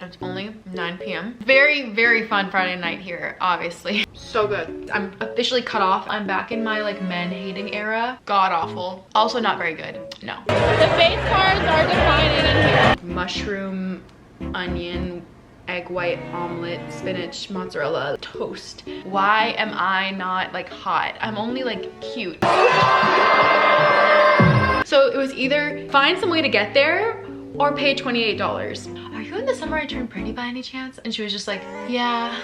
It's only 9 p.m. Very, very fun Friday night here, obviously. So good. I'm officially cut off. I'm back in my like men hating era. God awful. Also not very good. No. The base carbs are declining in here. Mushroom, onion, egg white omelet, spinach, mozzarella, toast. Why am I not like hot? I'm only like cute. So it was either find some way to get there or pay $28. Are you in the summer I turned pretty by any chance? And she was just like, yeah.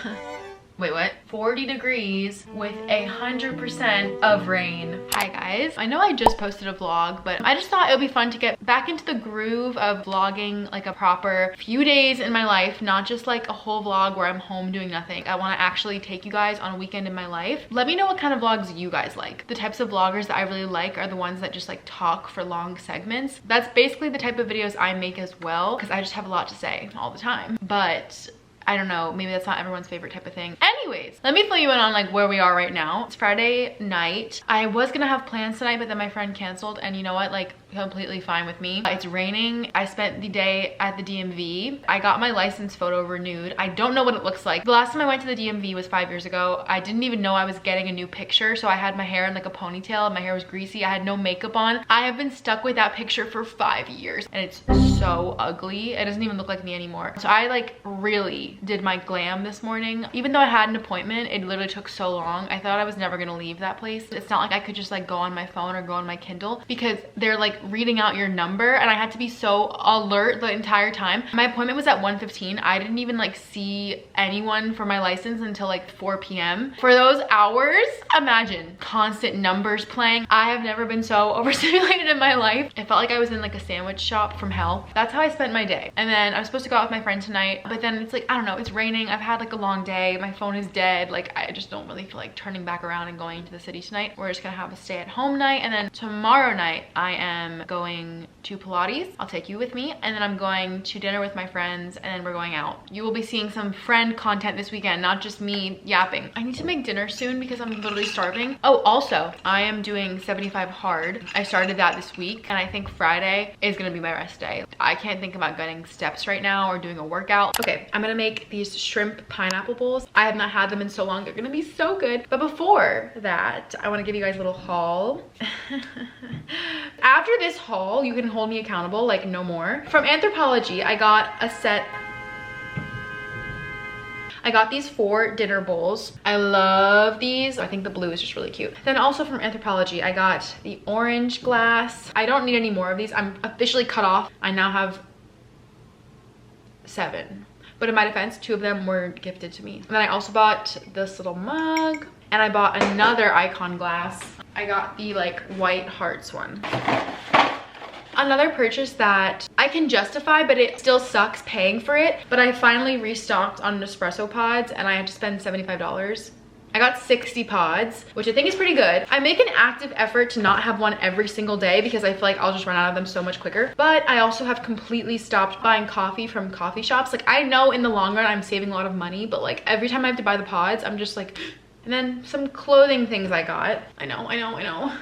Wait, what? 40 degrees with 100% of rain. Hi guys. I know I just posted a vlog, but I just thought it would be fun to get back into the groove of vlogging like a proper few days in my life, not just like a whole vlog where I'm home doing nothing. I want to actually take you guys on a weekend in my life. Let me know what kind of vlogs you guys like. The types of vloggers that I really like are the ones that just like talk for long segments. That's basically the type of videos I make as well, because I just have a lot to say all the time. But I don't know, maybe that's not everyone's favorite type of thing. Anyways, let me fill you in on like where we are right now. It's Friday night. I was gonna have plans tonight, but then my friend canceled, and you know what, like completely fine with me. It's raining. I spent the day at the DMV. I got my license photo renewed. I don't know what it looks like. The last time I went to the DMV was 5 years ago. I didn't even know I was getting a new picture, so I had my hair in like a ponytail. My hair was greasy. I had no makeup on. I have been stuck with that picture for 5 years, and it's so ugly. It doesn't even look like me anymore. So I like really did my glam this morning. Even though I had an appointment, it literally took so long. I thought I was never gonna leave that place. It's not like I could just like go on my phone or go on my Kindle, because they're like reading out your number, and I had to be so alert the entire time. My appointment was at 1:15. I didn't even like see anyone for my license until like 4 p.m. For those hours, imagine constant numbers playing. I have never been so overstimulated in my life. It felt like I was in like a sandwich shop from hell. That's how I spent my day. And then I was supposed to go out with my friend tonight, but then it's like, I don't know, it's raining. I've had like a long day. My phone is dead. Like I just don't really feel like turning back around and going to the city tonight. We're just gonna have a stay at home night, and then tomorrow night I am going to Pilates. I'll take you with me, and then I'm going to dinner with my friends, and then we're going out. You will be seeing some friend content this weekend, not just me yapping. I need to make dinner soon because I'm literally starving. Oh, also, I am doing 75 hard. I started that this week, and I think Friday is gonna be my rest day. I can't think about getting steps right now or doing a workout. Okay, I'm gonna make these shrimp pineapple bowls. I have not had them in so long. They're gonna be so good. But before that, I wanna give you guys a little haul. After this haul, you can hold me accountable, like no more. From Anthropologie, I got a set. I got these 4 dinner bowls. I love these. I think the blue is just really cute. Then also from Anthropologie, I got the orange glass. I don't need any more of these. I'm officially cut off. I now have 7. But in my defense, 2 of them were gifted to me. And then I also bought this little mug, and I bought another icon glass. I got the like white hearts one. Another purchase that I can justify, but it still sucks paying for it. But I finally restocked on Nespresso pods, and I had to spend $75. I got 60 pods, which I think is pretty good. I make an active effort to not have one every single day because I feel like I'll just run out of them so much quicker. But I also have completely stopped buying coffee from coffee shops. Like I know in the long run I'm saving a lot of money, but like every time I have to buy the pods, I'm just like, and then some clothing things I got. I know.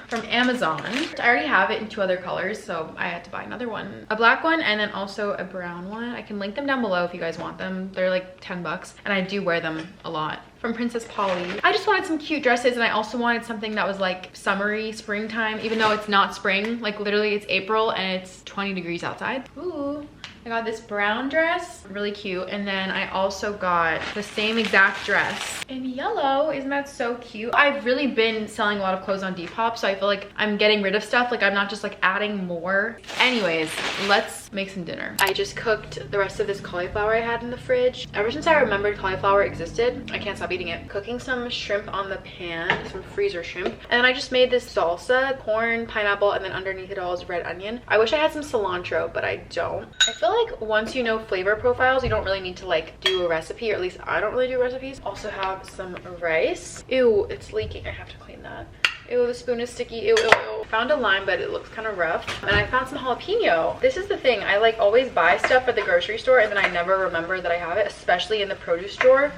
From Amazon. I already have it in 2 other colors, so I had to buy another one. A black one and then also a brown one. I can link them down below if you guys want them. They're like 10 bucks, and I do wear them a lot. From Princess Polly. I just wanted some cute dresses, and I also wanted something that was like summery, springtime, even though it's not spring. Like literally it's April and it's 20 degrees outside. Ooh. I got this brown dress, really cute. And then I also got the same exact dress in yellow. Isn't that so cute? I've really been selling a lot of clothes on Depop, so I feel like I'm getting rid of stuff. Like I'm not just like adding more. Anyways, let's make some dinner. I just cooked the rest of this cauliflower I had in the fridge. Ever since I remembered cauliflower existed, I can't stop eating it. Cooking some shrimp on the pan, some freezer shrimp. And then I just made this salsa, corn, pineapple, and then underneath it all is red onion. I wish I had some cilantro, but I don't. I feel like once you know flavor profiles, you don't really need to like do a recipe, or at least I don't really do recipes. Also have some rice. Ew, it's leaking. I have to clean that. Ew, the spoon is sticky. Ew, ew, ew. Found a lime, but it looks kind of rough. And I found some jalapeno. This is the thing. I like always buy stuff at the grocery store, and then I never remember that I have it, especially in the produce store.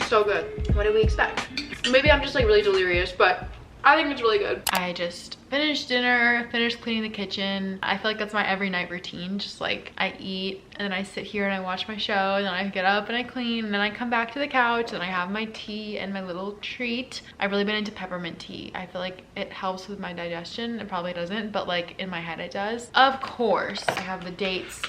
So good. What did we expect? Maybe I'm just like really delirious, but I think it's really good. I just finished dinner, finished cleaning the kitchen. I feel like that's my every night routine. Just like I eat and then I sit here and I watch my show, and then I get up and I clean, and then I come back to the couch and I have my tea and my little treat. I've really been into peppermint tea. I feel like it helps with my digestion. It probably doesn't, but like in my head it does. Of course, I have the dates.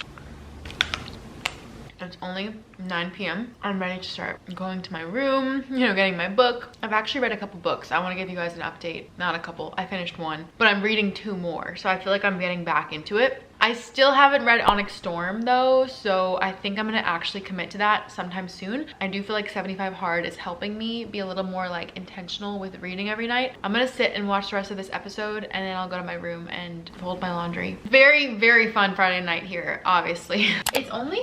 It's only 9 p.m. I'm ready to start going to my room, you know, getting my book. I've actually read a couple books. I want to give you guys an update. Not a couple, I finished one, but I'm reading 2 more. So I feel like I'm getting back into it. I still haven't read Onyx Storm though, so I think I'm gonna actually commit to that sometime soon. I do feel like 75 Hard is helping me be a little more like intentional with reading every night. I'm gonna sit and watch the rest of this episode, and then I'll go to my room and fold my laundry. Very, very fun Friday night here, obviously. It's only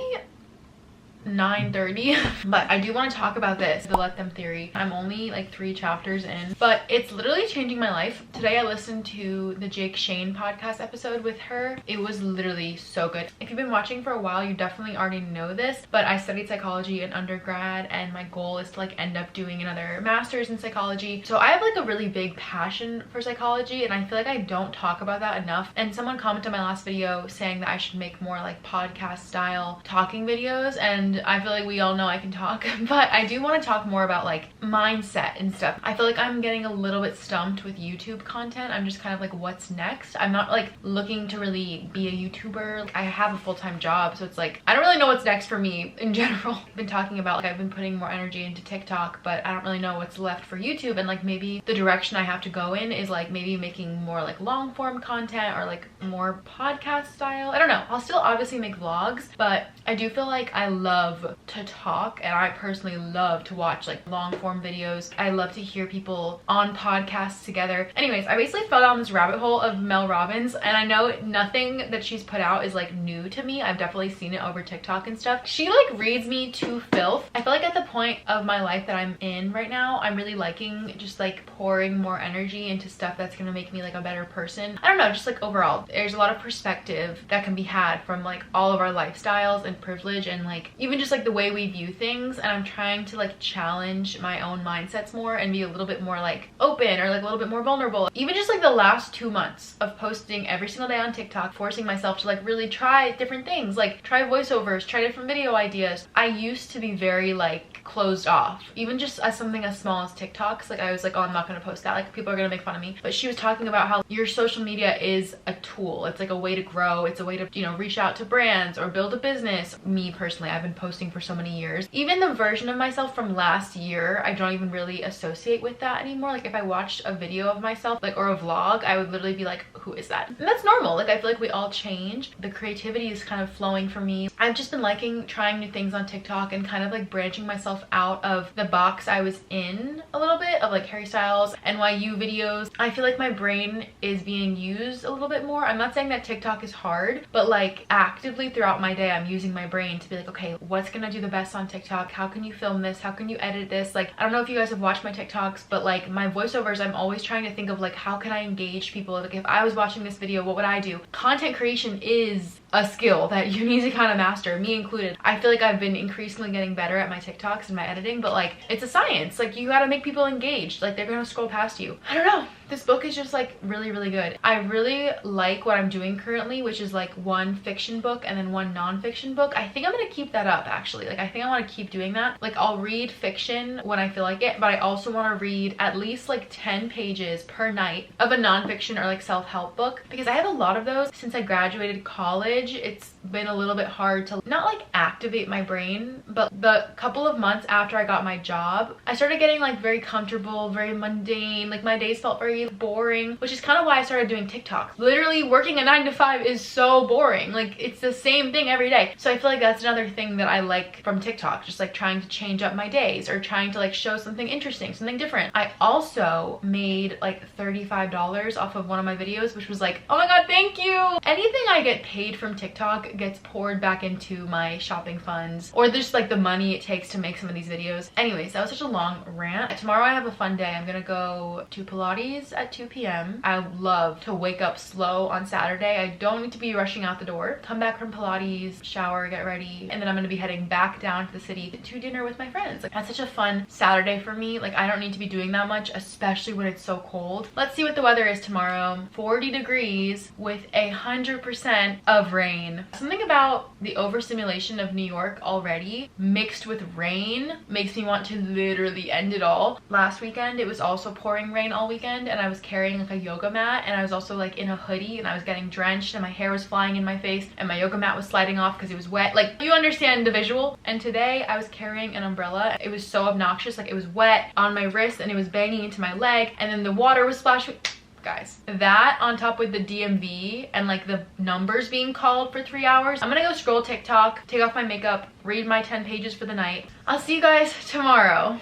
9:30, but I do want to talk about this, the Let Them theory. I'm only like 3 chapters in, but it's literally changing my life. Today I listened to the Jake Shane podcast episode with her. It was literally so good. If you've been watching for a while, you definitely already know this, but I studied psychology in undergrad, and my goal is to like end up doing another master's in psychology. So I have like a really big passion for psychology, and I feel like I don't talk about that enough. And someone commented on my last video saying that I should make more like podcast style talking videos, and I feel like we all know I can talk, but I do want to talk more about like mindset and stuff. I feel like I'm getting a little bit stumped with YouTube content. I'm just kind of like, what's next? I'm not like looking to really be a YouTuber. I have a full-time job, so it's like I don't really know what's next for me in general. I've been talking about like I've been putting more energy into TikTok, but I don't really know what's left for YouTube, and like maybe the direction I have to go in is like maybe making more like long form content or like more podcast style. I don't know. I'll still obviously make vlogs, but I do feel like I love to talk, and I personally love to watch like long form videos. I love to hear people on podcasts together. Anyways, I basically fell down this rabbit hole of Mel Robbins, and I know nothing that she's put out is like new to me. I've definitely seen it over TikTok and stuff. She like reads me to filth. I feel like at the point of my life that I'm in right now, I'm really liking just like pouring more energy into stuff that's gonna make me like a better person. I don't know, just like overall there's a lot of perspective that can be had from like all of our lifestyles and privilege, and like even just like the way we view things. And I'm trying to like challenge my own mindsets more and be a little bit more like open, or like a little bit more vulnerable. Even just like the last 2 months of posting every single day on TikTok, forcing myself to like really try different things, like try voiceovers, try different video ideas. I used to be very like closed off, even just as something as small as TikToks. Like I was like, oh, I'm not gonna post that, like people are gonna make fun of me. But she was talking about how your social media is a tool. It's like a way to grow. It's a way to, you know, reach out to brands or build a business. Me personally, I've been posting for so many years. Even the version of myself from last year, I don't even really associate with that anymore. Like if I watched a video of myself, like, or a vlog, I would literally be like, who is that? And that's normal. Like I feel like we all change. The creativity is kind of flowing for me. I've just been liking trying new things on TikTok and kind of like branching myself out of the box I was in a little bit, of like Harry Styles, NYU videos. I feel like my brain is being used a little bit more. I'm not saying that TikTok is hard, but like actively throughout my day, I'm using my brain to be like, okay, what's gonna do the best on TikTok? How can you film this? How can you edit this? Like, I don't know if you guys have watched my TikToks, but like my voiceovers, I'm always trying to think of like, how can I engage people? Like if I was watching this video, what would I do? Content creation is a skill that you need to kind of master, me included. I feel like I've been increasingly getting better at my TikToks and my editing, but like it's a science. Like you gotta make people engaged. Like they're gonna scroll past you. I don't know. This book is just like really, really good. I really like what I'm doing currently, which is like 1 fiction book and then 1 non-fiction book. I think I'm gonna keep that up actually. Like I think I want to keep doing that. Like I'll read fiction when I feel like it, but I also want to read at least like 10 pages per night of a non-fiction or like self-help book, because I have a lot of those since I graduated college. It's been a little bit hard to not like activate my brain, but the couple of months after I got my job, I started getting like very comfortable, very mundane. Like my days felt very boring, which is kind of why I started doing TikTok. Literally working a 9 to 5 is so boring. Like it's the same thing every day. So I feel like that's another thing that I like from TikTok, just like trying to change up my days or trying to like show something interesting, something different. I also made like $35 off of one of my videos, which was like, oh my god, thank you. Anything I get paid from TikTok gets poured back into my shopping funds, or just like the money it takes to make some of these videos. Anyways, that was such a long rant. Tomorrow I have a fun day. I'm gonna go to Pilates Pilates at 2 p.m. I love to wake up slow on Saturday. I don't need to be rushing out the door. Come back from Pilates, shower, get ready, and then I'm gonna be heading back down to the city to dinner with my friends. Like, that's such a fun Saturday for me. Like, I don't need to be doing that much, especially when it's so cold. Let's see what the weather is tomorrow. 40 degrees with 100% of rain. Something about the overstimulation of New York already mixed with rain makes me want to literally end it all. Last weekend, it was also pouring rain all weekend, and I was carrying like a yoga mat, and I was also like in a hoodie, and I was getting drenched, and my hair was flying in my face, and my yoga mat was sliding off because it was wet. Like, you understand the visual. And today I was carrying an umbrella. It was so obnoxious. Like, it was wet on my wrist and it was banging into my leg, and then the water was splashing. Guys, that on top with the DMV and like the numbers being called for 3 hours, I'm gonna go scroll TikTok, take off my makeup, read my 10 pages for the night. I'll see you guys tomorrow.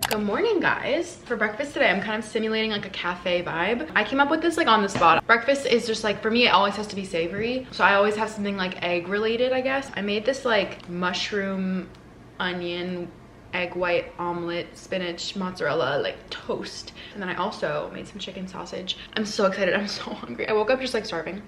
Good morning, guys. For breakfast today, I'm kind of simulating like a cafe vibe. I came up with this like on the spot. Breakfast is just like, for me, it always has to be savory. So I always have something like egg related, I guess. I made this like mushroom, onion, egg white omelet, spinach, mozzarella, like toast. And then I also made some chicken sausage. I'm so excited. I'm so hungry. I woke up just like starving.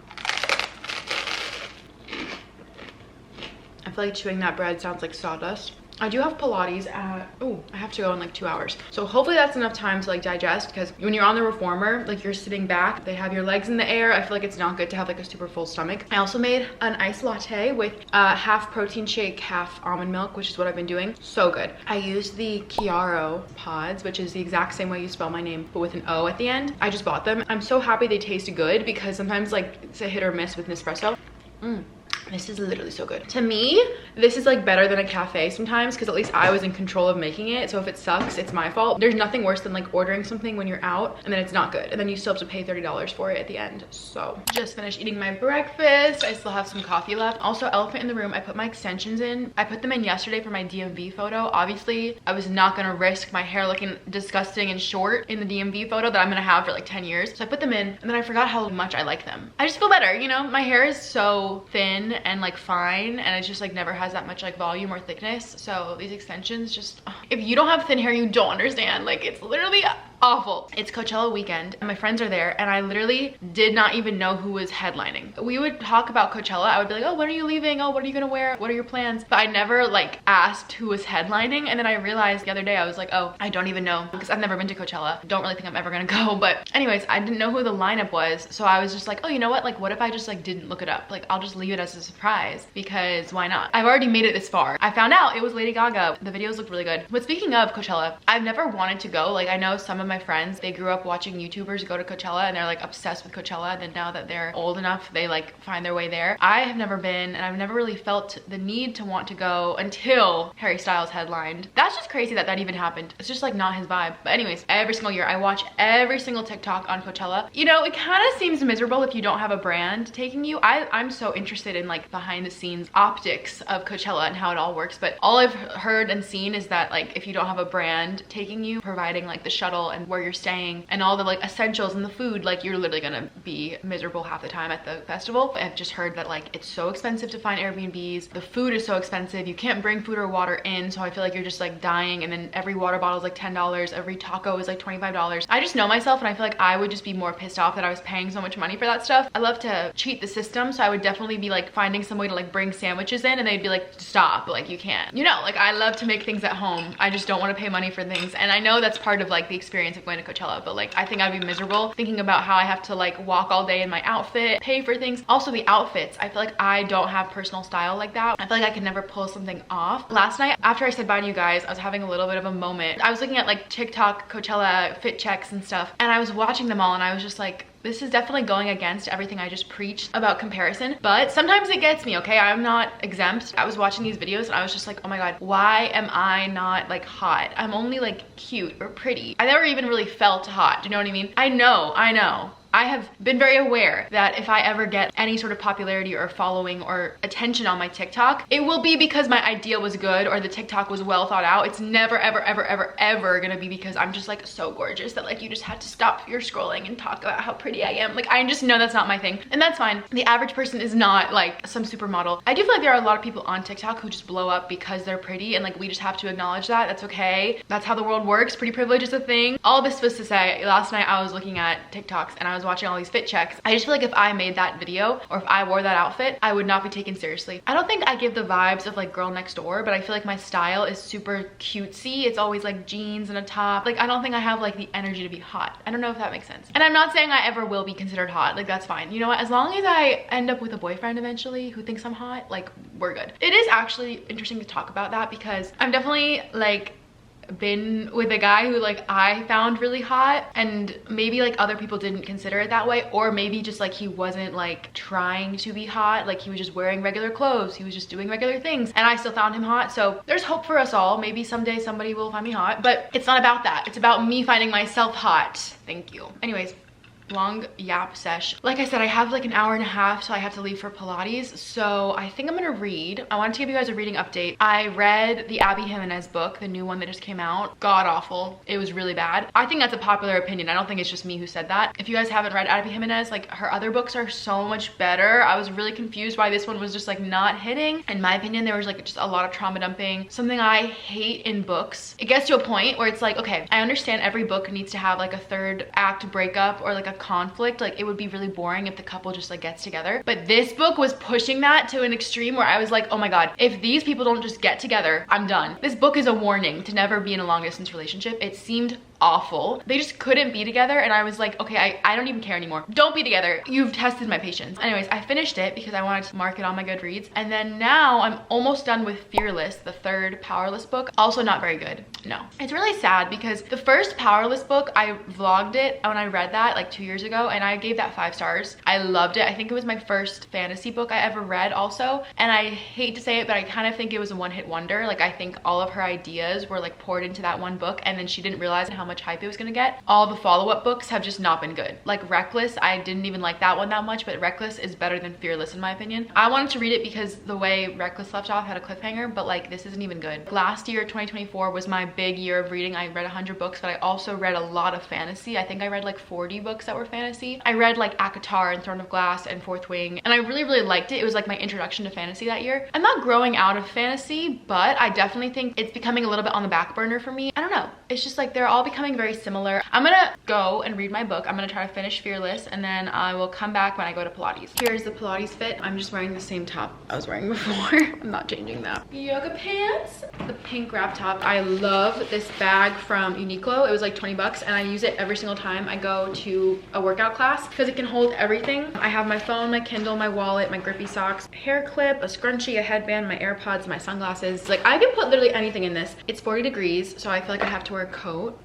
I feel like chewing that bread sounds like sawdust. I do have Pilates at, oh, I have to go in like 2 hours. So hopefully that's enough time to like digest, because when you're on the reformer, like you're sitting back, they have your legs in the air. I feel like it's not good to have like a super full stomach. I also made an iced latte with half protein shake, half almond milk, which is what I've been doing. So good. I used the Chiaro pods, which is the exact same way you spell my name, but with an O at the end. I just bought them. I'm so happy they taste good, because sometimes like it's a hit or miss with Nespresso. This is literally so good. To me, this is like better than a cafe sometimes, because at least I was in control of making it. So if it sucks, it's my fault. There's nothing worse than like ordering something when you're out and then it's not good, and then you still have to pay $30 for it at the end. So just finished eating my breakfast. I still have some coffee left. Also, elephant in the room, I put my extensions in. I put them in yesterday for my DMV photo. Obviously, I was not gonna risk my hair looking disgusting and short in the DMV photo that I'm gonna have for like 10 years. So I put them in, and then I forgot how much I like them. I just feel better, you know? My hair is so thin and like fine, and it just like never has that much like volume or thickness. So these extensions just, if you don't have thin hair, you don't understand. Like, it's literally awful. It's Coachella weekend and my friends are there, and I literally did not even know who was headlining. We would talk about Coachella. I would be like, oh, when are you leaving? Oh, what are you gonna wear? What are your plans? But I never like asked who was headlining, and then I realized the other day, I was like, oh, I don't even know, because I've never been to Coachella. Don't really think I'm ever gonna go. But anyways, I didn't know who the lineup was, so I was just like, oh, you know what? Like, what if I just like didn't look it up? Like, I'll just leave it as a surprise, because why not? I've already made it this far. I found out it was Lady Gaga. The videos looked really good. But speaking of Coachella, I've never wanted to go. Like, I know some of my friends, they grew up watching YouTubers go to Coachella, and they're like obsessed with Coachella, and then now that they're old enough, they like find their way there. I have never been, and I've never really felt the need to want to go until Harry Styles headlined. That's just crazy that that even happened. It's just like not his vibe. But anyways, every single year I watch every single TikTok on Coachella. You know, it kind of seems miserable if you don't have a brand taking you. I'm so interested in like behind the scenes optics of Coachella and how it all works, but all I've heard and seen is that like if you don't have a brand taking you, providing like the shuttle and where you're staying and all the like essentials and the food, like you're literally gonna be miserable half the time at the festival. I've just heard that like it's so expensive to find Airbnbs, the food is so expensive, you can't bring food or water in, so I feel like you're just like dying, and then every water bottle is like $10, every taco is like $25. I just know myself, and I feel like I would just be more pissed off that I was paying so much money for that stuff. I love to cheat the system, so I would definitely be like finding some way to like bring sandwiches in, and they'd be like, stop, like you can't. You know, like I love to make things at home. I just don't want to pay money for things, and I know that's part of like the experience of going to Coachella, but like I think I'd be miserable thinking about how I have to like walk all day in my outfit, pay for things. Also the outfits, I feel like I don't have personal style like that. I feel like I can never pull something off. Last night after I said bye to you guys, I was having a little bit of a moment. I was looking at like TikTok Coachella fit checks and stuff, and I was watching them all, and I was just like, this is definitely going against everything I just preached about comparison, but sometimes it gets me, okay? I'm not exempt. I was watching these videos and I was just like, oh my God, why am I not like hot? I'm only like cute or pretty. I never even really felt hot, do you know what I mean? I know. I have been very aware that if I ever get any sort of popularity or following or attention on my TikTok, it will be because my idea was good or the TikTok was well thought out. It's never, ever, ever, ever, ever gonna be because I'm just like so gorgeous that like you just had to stop your scrolling and talk about how pretty I am. Like I just know that's not my thing, and that's fine. The average person is not like some supermodel. I do feel like there are a lot of people on TikTok who just blow up because they're pretty, and like we just have to acknowledge that. That's okay. That's how the world works. Pretty privilege is a thing. All this was to say, last night I was looking at TikToks and I was watching all these fit checks. I just feel like if I made that video or if I wore that outfit, I would not be taken seriously. I don't think I give the vibes of like girl next door, but I feel like my style is super cutesy. It's always like jeans and a top. Like I don't think I have like the energy to be hot. I don't know if that makes sense. And I'm not saying I ever will be considered hot. Like that's fine. You know what? As long as I end up with a boyfriend eventually who thinks I'm hot, like we're good. It is actually interesting to talk about that because I'm definitely like been with a guy who like I found really hot, and maybe like other people didn't consider it that way, or maybe just like he wasn't like trying to be hot, like he was just wearing regular clothes, he was just doing regular things, and I still found him hot. So there's hope for us all. Maybe someday somebody will find me hot, but it's not about that. It's about me finding myself hot. Thank you. Anyways, long yap sesh. Like I said, I have like an hour and a half till I have to leave for Pilates, so I think I'm gonna read. I wanted to give you guys a reading update. I read the Abby Jimenez book, the new one that just came out. God awful. It was really bad. I think that's a popular opinion. I don't think it's just me who said that. If you guys haven't read Abby Jimenez, like her other books are so much better. I was really confused why this one was just like not hitting. In my opinion, there was like just a lot of trauma dumping, something I hate in books. It gets to a point where it's like, okay, I understand every book needs to have like a third act breakup or like a conflict. Like it would be really boring if the couple just like gets together, but this book was pushing that to an extreme where I was like, oh my god, if these people don't just get together, I'm done. This book is a warning to never be in a long distance relationship. It seemed awful. They just couldn't be together, and I was like, okay, I don't even care anymore. Don't be together. You've tested my patience. Anyways, I finished it because I wanted to mark it on my Goodreads, and then now I'm almost done with Fearless, the third Powerless book. Also not very good. No. It's really sad because the first Powerless book, I vlogged it when I read that like 2 years ago, and I gave that 5 stars. I loved it. I think it was my first fantasy book I ever read also, and I hate to say it, but I kind of think it was a one-hit wonder. Like I think all of her ideas were like poured into that one book, and then she didn't realize how much hype it was gonna get. All the follow-up books have just not been good. Like Reckless, I didn't even like that one that much, but Reckless is better than Fearless in my opinion. I wanted to read it because the way Reckless left off had a cliffhanger, but like this isn't even good. Last year, 2024, was my big year of reading. I read 100 books, but I also read a lot of fantasy. I think I read like 40 books that were fantasy. I read like ACOTAR and Throne of Glass and Fourth Wing, and I really, really liked it. It was like my introduction to fantasy that year. I'm not growing out of fantasy, but I definitely think it's becoming a little bit on the back burner for me. I don't know. It's just like they're all becoming very similar. I'm gonna go and read my book. I'm gonna try to finish Fearless, and then I will come back when I go to Pilates. Here's the Pilates fit. I'm just wearing the same top I was wearing before. I'm not changing that. Yoga pants, the pink wrap top. I love this bag from Uniqlo. It was like 20 bucks, and I use it every single time I go to a workout class because it can hold everything. I have my phone, my Kindle, my wallet, my grippy socks, hair clip, a scrunchie, a headband, my AirPods, my sunglasses. Like I can put literally anything in this. It's 40 degrees, so I feel like I have to wear a coat.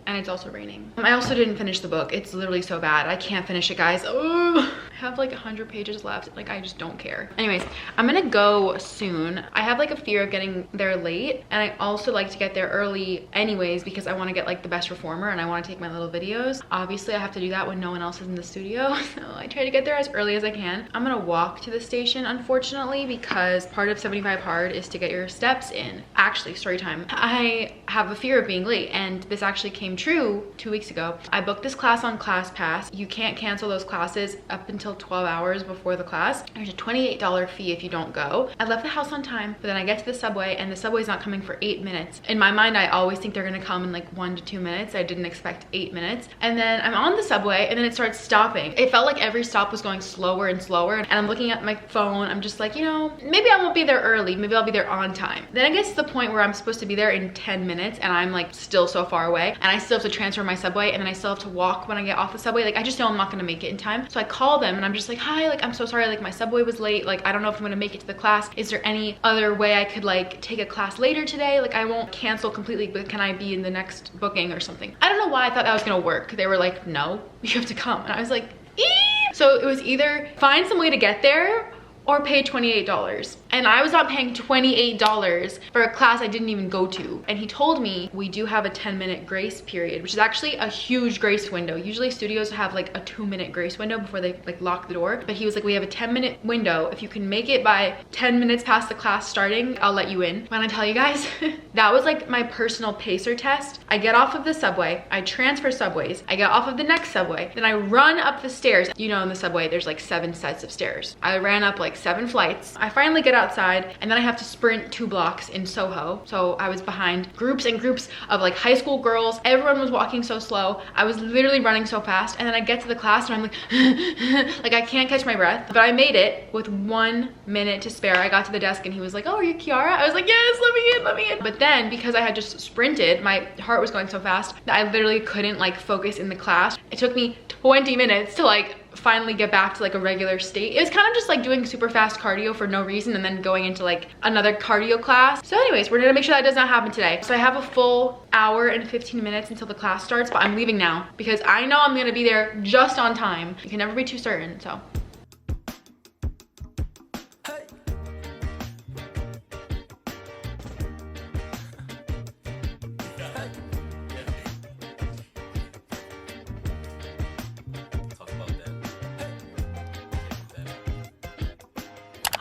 And it's also raining. I also didn't finish the book. It's literally so bad. I can't finish it, guys. Oh, I have like 100 pages left. Like I just don't care. Anyways, I'm gonna go soon. I have like a fear of getting there late, and I also like to get there early anyways because I want to get like the best reformer and I want to take my little videos. Obviously I have to do that when no one else is in the studio, so I try to get there as early as I can. I'm gonna walk to the station, unfortunately, because part of 75 hard is to get your steps in. Actually, story time. I have a fear of being late, and this actually came true 2 weeks ago. I booked this class on ClassPass. You can't cancel those classes up until 12 hours before the class. There's a $28 fee if you don't go. I left the house on time, but then I get to the subway and the subway's not coming for 8 minutes. In my mind, I always think they're gonna come in like 1 to 2 minutes. I didn't expect 8 minutes. And then I'm on the subway and then it starts stopping. It felt like every stop was going slower and slower. And I'm looking at my phone. I'm just like, you know, maybe I won't be there early. Maybe I'll be there on time. Then it gets to the point where I'm supposed to be there in 10 minutes and I'm like still so far away. And I still have to transfer my subway, and then I still have to walk when I get off the subway. Like I just know I'm not gonna make it in time. So I call them and I'm just like, hi, like I'm so sorry, like my subway was late. Like I don't know if I'm gonna make it to the class. Is there any other way I could like take a class later today? Like I won't cancel completely, but can I be in the next booking or something? I don't know why I thought that was gonna work. They were like, no, you have to come. And I was like, eee! So it was either find some way to get there or pay $28. And I was not paying $28 for a class I didn't even go to. And he told me we do have a 10-minute grace period, which is actually a huge grace window. Usually studios have like a 2-minute grace window before they like lock the door. But he was like, we have a 10-minute window. If you can make it by 10 minutes past the class starting, I'll let you in. When I tell you guys, that was like my personal pacer test. I get off of the subway, I transfer subways, I get off of the next subway, then I run up the stairs. You know, in the subway, there's like 7 sets of stairs. I ran up like 7 flights. I finally get outside, and then I have to sprint 2 blocks in Soho. So I was behind groups and groups of like high school girls. Everyone was walking so slow. I was literally running so fast. And then I get to the class and I'm like, like I can't catch my breath. But I made it with 1 minute to spare. I got to the desk and he was like, oh, are you Kiara? I was like, yes, let me in, let me in. But then because I had just sprinted, my heart was going so fast that I literally couldn't like focus in the class. It took me 20 minutes to like finally get back to like a regular state. It was kind of just like doing super fast cardio for no reason and then going into like another cardio class. So anyways, we're gonna make sure that does not happen today. So I have a full hour and 15 minutes until the class starts, but I'm leaving now because I know I'm gonna be there just on time. You can never be too certain, so.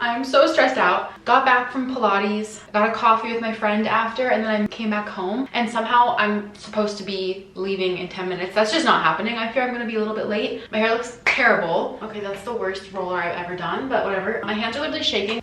I'm so stressed out. Got back from Pilates, got a coffee with my friend after, and then I came back home and somehow I'm supposed to be leaving in 10 minutes. That's just not happening. I fear I'm gonna be a little bit late. My hair looks terrible. Okay, that's the worst roller I've ever done, but whatever. My hands are literally shaking.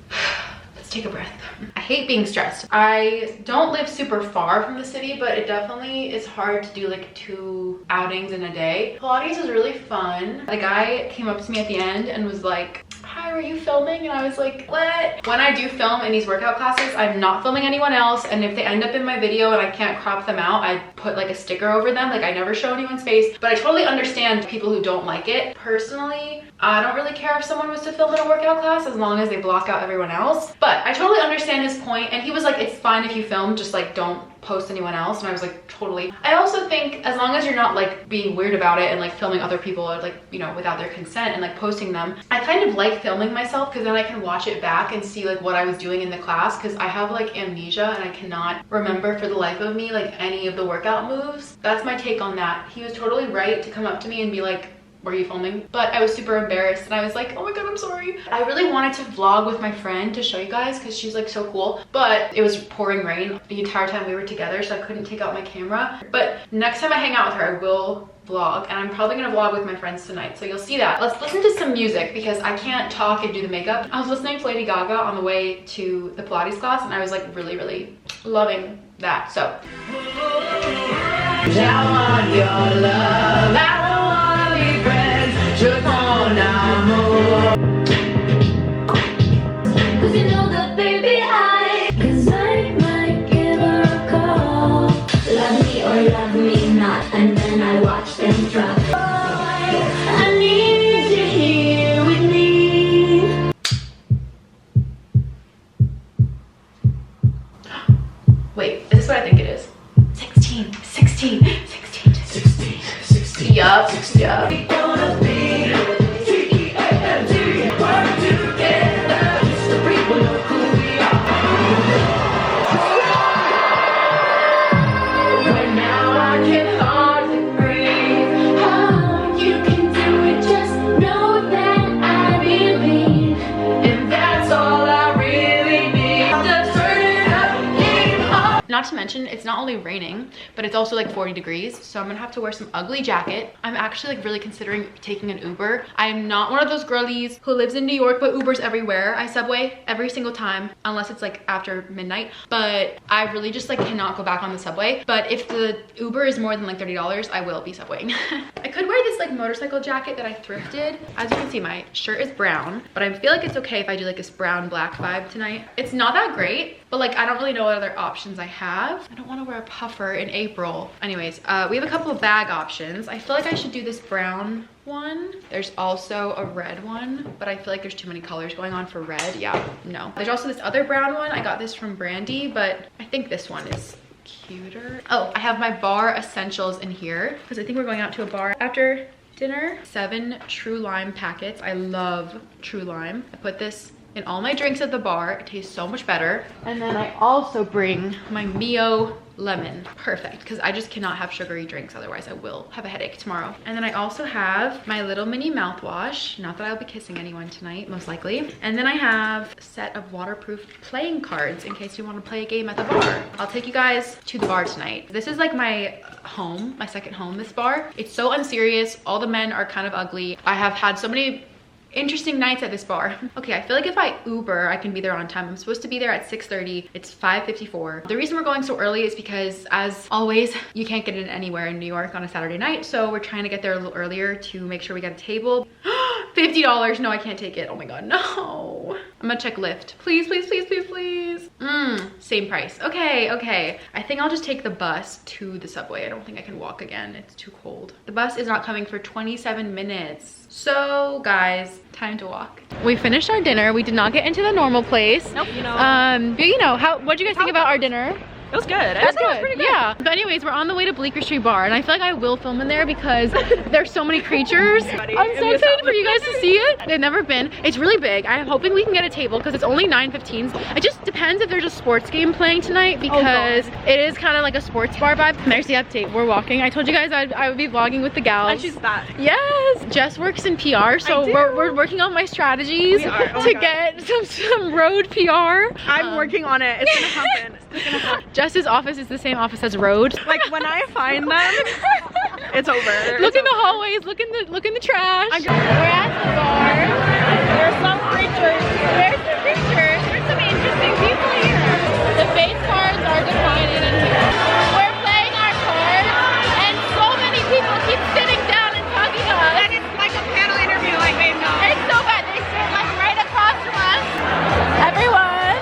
Let's take a breath. I hate being stressed. I don't live super far from the city, but it definitely is hard to do like 2 outings in a day. Pilates was really fun. The guy came up to me at the end and was like, hi, are you filming? And I was like, what? When I do film in these workout classes, I'm not filming anyone else. And if they end up in my video and I can't crop them out, I put like a sticker over them. Like I never show anyone's face, but I totally understand people who don't like it. Personally, I don't really care if someone was to film in a workout class as long as they block out everyone else. But I totally understand his point. And he was like, it's fine if you film, just like don't post anyone else. And I was like, totally. I also think as long as you're not like being weird about it and like filming other people or like, you know, without their consent and like posting them, I kind of like filming myself because then I can watch it back and see like what I was doing in the class, because I have like amnesia and I cannot remember for the life of me like any of the workout moves. That's my take on that. He was totally right to come up to me and be like, were you filming? But I was super embarrassed and I was like, oh my god, I'm sorry. I really wanted to vlog with my friend to show you guys because she's like so cool, but it was pouring rain the entire time we were together, so I couldn't take out my camera. But next time I hang out with her, I will vlog, and I'm probably gonna vlog with my friends tonight, so you'll see that. Let's listen to some music because I can't talk and do the makeup. I was listening to Lady Gaga on the way to the Pilates class and I was like really loving that. So I want your love, I don't wanna be friends, je t'en amour. Cause you know that baby cause I might give her a call. Love me or love me not, and then I watch them drop. I need you here with me. Wait, is this what I think it is? 16. Yup. We gonna be T-E-A-N-T. Work together. So people know who we are. Right now I can hardly breathe. Oh, you can do it, just know that I believe. And that's all I really need. Just turn it up. Not to mention, it's not only raining, but it's also like 40 degrees. So I'm gonna have to wear some ugly jacket. I'm actually like really considering taking an Uber. I am not one of those girlies who lives in New York, but Uber's everywhere. I subway every single time, unless it's like after midnight. But I really just like cannot go back on the subway. But if the Uber is more than like $30, I will be subwaying. I could wear this like motorcycle jacket that I thrifted. As you can see, my shirt is brown, but I feel like it's okay if I do like this brown black vibe tonight. It's not that great, but like I don't really know what other options I have. I don't want to wear a puffer in April. Anyways, we have a couple of bag options. I feel like I should do this brown one. There's also a red one, but I feel like there's too many colors going on for red. Yeah, no. There's also this other brown one. I got this from Brandy, but I think this one is cuter. Oh, I have my bar essentials in here because I think we're going out to a bar after dinner. 7 True Lime packets. I love True Lime. I put this in all my drinks at the bar. It tastes so much better. And then I also bring my Mio lemon. Perfect, because I just cannot have sugary drinks, otherwise I will have a headache tomorrow. And then I also have my little mini mouthwash, not that I'll be kissing anyone tonight, most likely. And then I have a set of waterproof playing cards in case you want to play a game at the bar. I'll take you guys to the bar tonight. This is like my home, my second home, this bar. It's so unserious. All the men are kind of ugly. I have had so many interesting nights at this bar. Okay, I feel like if I Uber, I can be there on time. I'm supposed to be there at 6:30. It's 5:54. The reason we're going so early is because, as always, you can't get in anywhere in New York on a Saturday night. So we're trying to get there a little earlier to make sure we get a table. $50. No, I can't take it. Oh my God, no. I'm gonna check Lyft. Please, please, please, please, please. Same price. Okay, okay. I think I'll just take the bus to the subway. I don't think I can walk again. It's too cold. The bus is not coming for 27 minutes. So guys, time to walk. We finished our dinner. We did not get into the normal place. Nope. You know. But you know, what'd you guys think about our dinner? It was good. It was pretty good. Yeah. But anyways, we're on the way to Bleecker Street Bar, and I feel like I will film in there because there's so many creatures. I'm so excited for you guys to see it. They've never been. It's really big. I'm hoping we can get a table because it's only 9:15. It just depends if there's a sports game playing tonight because it is kind of like a sports bar vibe. And there's the update. We're walking. I told you guys I would be vlogging with the gals. And she's back. Yes. Jess works in PR, so we're working on my strategies to get some road PR. I'm working on it. It's gonna happen. It's gonna happen. Jess's office is the same office as Road. Like when I find them, it's over. Look in the hallways, look in the trash. We're at the bar. There's some creatures. There's some creatures. There's some interesting people here. The face cards are declining in here. We're playing our cards, and so many people keep sitting down and talking to us. And it's like a panel interview, like they know. It's so bad. They sit like right across from us. Everyone,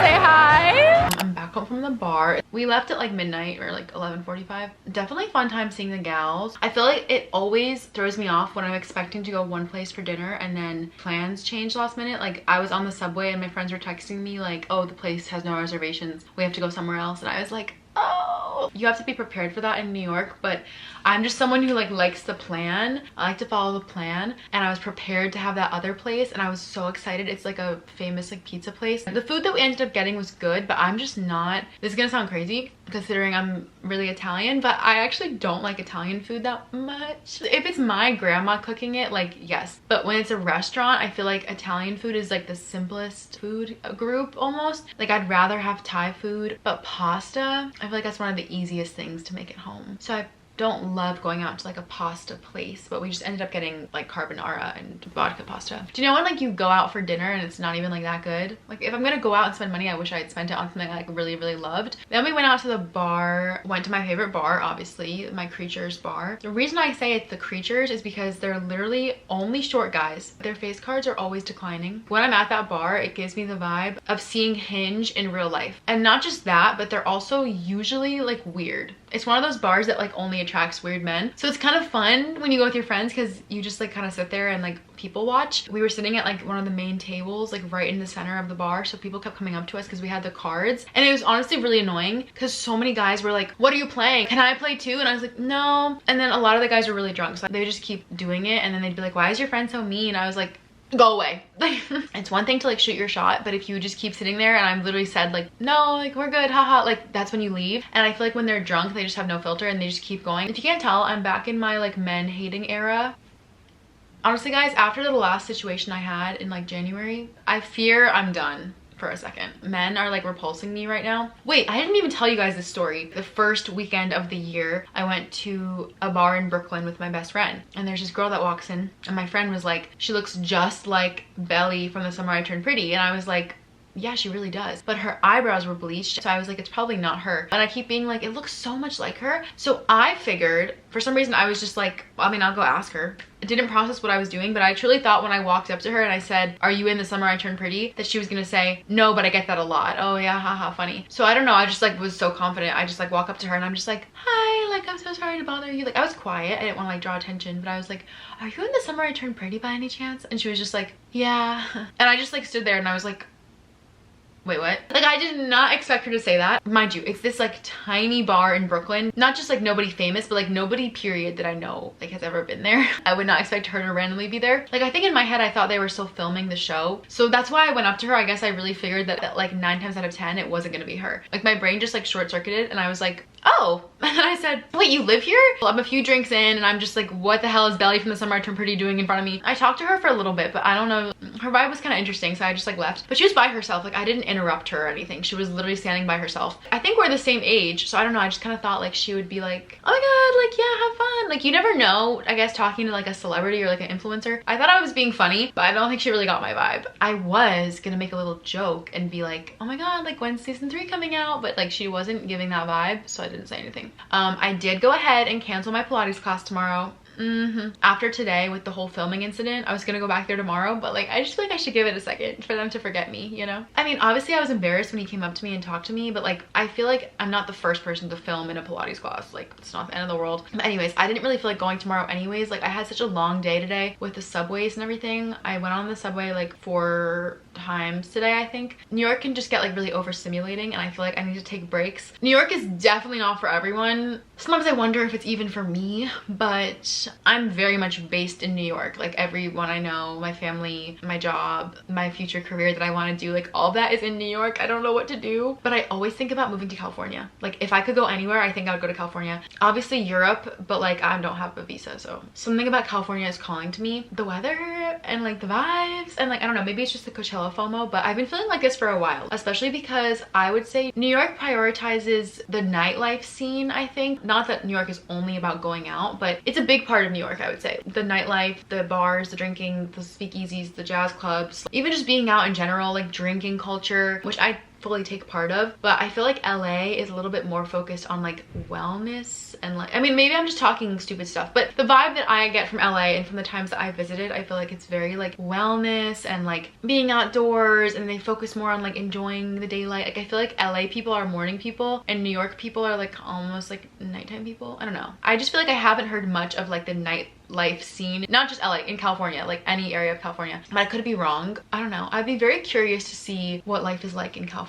say hi. I'm back home from the bar. We left at like midnight or like 11:45. Definitely fun time seeing the gals. I feel like it always throws me off when I'm expecting to go one place for dinner and then plans change last minute. Like I was on the subway and my friends were texting me like, oh, the place has no reservations, we have to go somewhere else. And I was like, oh, you have to be prepared for that in New York. But I'm just someone who like likes the plan. I like to follow the plan, and I was prepared to have that other place, and I was so excited. It's like a famous like pizza place. The food that we ended up getting was good, but I'm just not, this is gonna sound crazy considering I'm really Italian, but I actually don't like Italian food that much. If it's my grandma cooking it, like yes, but when it's a restaurant, I feel like Italian food is like the simplest food group almost. Like I'd rather have Thai food, but pasta, I feel like that's one of the easiest things to make at home. So I don't love going out to like a pasta place, but we just ended up getting like carbonara and vodka pasta. Do you know when like you go out for dinner and it's not even like that good? Like if I'm gonna go out and spend money, I wish I had spent it on something I like really, really loved. Then we went out to the bar, went to my favorite bar, obviously, my Creatures bar. The reason I say it's the Creatures is because they're literally only short guys. Their face cards are always declining. When I'm at that bar, it gives me the vibe of seeing Hinge in real life. And not just that, but they're also usually like weird. It's one of those bars that like only attracts weird men. So it's kind of fun when you go with your friends because you just like kind of sit there and like people watch. We were sitting at like one of the main tables like right in the center of the bar, so people kept coming up to us because we had the cards, and it was honestly really annoying because so many guys were like, what are you playing? Can I play too? And I was like, no. And then a lot of the guys were really drunk, so they would just keep doing it, and then they'd be like, why is your friend so mean? I was like, go away. Like it's one thing to like shoot your shot, but if you just keep sitting there and I've literally said like, no, like we're good, haha, like that's when you leave. And I feel like when they're drunk, they just have no filter and they just keep going. If you can't tell, I'm back in my like men hating era. Honestly guys, after the last situation I had in like January, I fear I'm done for a second. Men are like repulsing me right now. Wait, I didn't even tell you guys this story. The first weekend of the year, I went to a bar in Brooklyn with my best friend, and there's this girl that walks in, and my friend was like, she looks just like Belly from The Summer I Turned Pretty. And I was like, yeah, she really does. But her eyebrows were bleached, so I was like, it's probably not her. And I keep being like, it looks so much like her. So I figured, for some reason, I was just like, I mean, I'll go ask her. I didn't process what I was doing, but I truly thought when I walked up to her and I said, are you in The Summer I Turned Pretty, that she was gonna say, no, but I get that a lot. Oh yeah, haha, funny. So I don't know, I just like was so confident. I just like walk up to her and I'm just like, hi, like I'm so sorry to bother you. Like I was quiet, I didn't want to like draw attention, but I was like, are you in The Summer I Turned Pretty by any chance? And she was just like, yeah. And I just like stood there and I was like, Wait, what? Like, I did not expect her to say that. Mind you, it's this like tiny bar in Brooklyn. Not just like nobody famous, but like nobody period that I know like has ever been there. I would not expect her to randomly be there. Like, I think in my head, I thought they were still filming the show. So that's why I went up to her. I guess I really figured that like 9 times out of 10, it wasn't gonna be her. Like, my brain just like short circuited and I was like, oh. And then I said, wait, you live here? Well, I'm a few drinks in and I'm just like, what the hell is Belly from the Summer I Turned Pretty doing in front of me? I talked to her for a little bit, but I don't know. Her vibe was kind of interesting, so I just like left. But she was by herself. Like, I didn't interrupt her or anything. She was literally standing by herself. I think we're the same age, so I don't know. I just kind of thought like she would be like, oh my god, like, yeah, have fun. Like, you never know, I guess, talking to like a celebrity or like an influencer. I thought I was being funny, but I don't think she really got my vibe. I was gonna make a little joke and be like, oh my god, like, when's season 3 coming out? But like, she wasn't giving that vibe, so I didn't say anything. I did go ahead and cancel my Pilates class tomorrow. After today with the whole filming incident, I was gonna go back there tomorrow, but like, I just feel like I should give it a second for them to forget me, you know? I mean, obviously I was embarrassed when he came up to me and talked to me, but like, I feel like I'm not the first person to film in a Pilates class. Like, it's not the end of the world. But anyways, I didn't really feel like going tomorrow anyways. Like, I had such a long day today with the subways and everything. I went on the subway like 4 times today, I think. New York can just get like really overstimulating, and I feel like I need to take breaks. New York is definitely not for everyone. Sometimes I wonder if it's even for me, but I'm very much based in New York. Like, everyone I know, my family, my job, my future career that I want to do, like, all of that is in New York. I don't know what to do, but I always think about moving to California. Like, if I could go anywhere, I think I would go to California. Obviously Europe, but like, I don't have a visa, so something about California is calling to me. The weather and like the vibes, and like, I don't know, maybe it's just the Coachella FOMO, but I've been feeling like this for a while, especially because I would say New York prioritizes the nightlife scene, I think. Not that New York is only about going out, but it's a big part of New York, I would say. The nightlife, the bars, the drinking, the speakeasies, the jazz clubs, even just being out in general, like drinking culture, which I fully take part of. But I feel like LA is a little bit more focused on like wellness and like, I mean, maybe I'm just talking stupid stuff, but the vibe that I get from LA and from the times that I visited, I feel like it's very like wellness and like being outdoors, and they focus more on like enjoying the daylight. Like, I feel like LA people are morning people and New York people are like almost like nighttime people. I don't know. I just feel like I haven't heard much of like the nightlife scene, not just LA, in California, like any area of California. But I could be wrong. I don't know. I'd be very curious to see what life is like in California.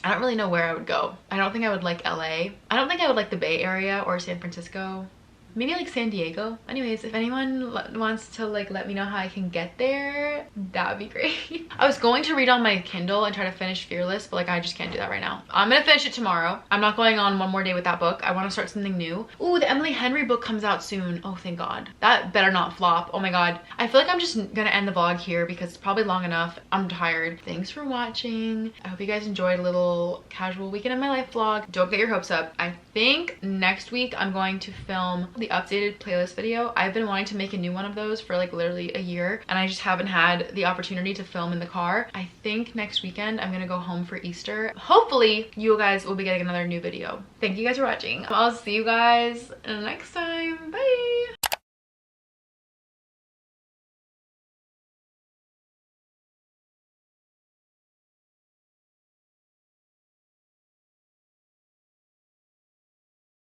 I don't really know where I would go. I don't think I would like LA. I don't think I would like the Bay Area or San Francisco. Maybe like San Diego. Anyways, if anyone wants to like let me know how I can get there, that would be great. I was going to read on my Kindle and try to finish Fearless, but like, I just can't do that right now. I'm gonna finish it tomorrow. I'm not going on one more day with that book. I want to start something new. Ooh, the Emily Henry book comes out soon. Oh, thank God. That better not flop. Oh my God. I feel like I'm just gonna end the vlog here because it's probably long enough. I'm tired. Thanks for watching. I hope you guys enjoyed a little casual weekend in my life vlog. Don't get your hopes up. I think next week I'm going to film the updated playlist video. I've been wanting to make a new one of those for like literally a year, and I just haven't had the opportunity to film in the car. I think next weekend I'm gonna go home for Easter. Hopefully you guys will be getting another new video. Thank you guys for watching. I'll see you guys next time. Bye.